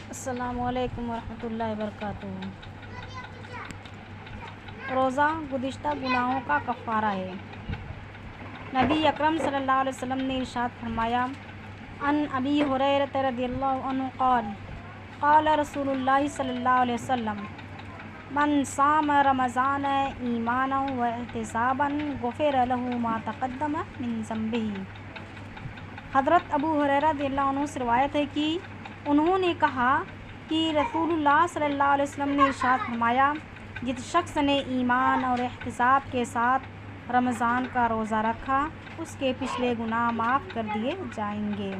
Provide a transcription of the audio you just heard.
السلام علیکم ورحمۃ اللہ وبرکاتہ۔ روزہ گزشتہ گناہوں کا کفارہ ہے۔ نبی اکرم صلی اللہ علیہ وسلم نے ارشاد فرمایا، عن ابی ہریرہ رضی اللہ عنہ قال قال رسول اللہ صلی اللہ علیہ وسلم، من صام رمضان ایمانا واحتسابا غفر له ما تقدم من ذنبہ۔ حضرت ابو ہریرہ رضی اللہ عنہ سے روایت ہے کہ انہوں نے کہا کہ رسول اللہ صلی اللہ علیہ وسلم نے ارشاد فرمایا، جس شخص نے ایمان اور احتساب کے ساتھ رمضان کا روزہ رکھا، اس کے پچھلے گناہ معاف کر دیے جائیں گے۔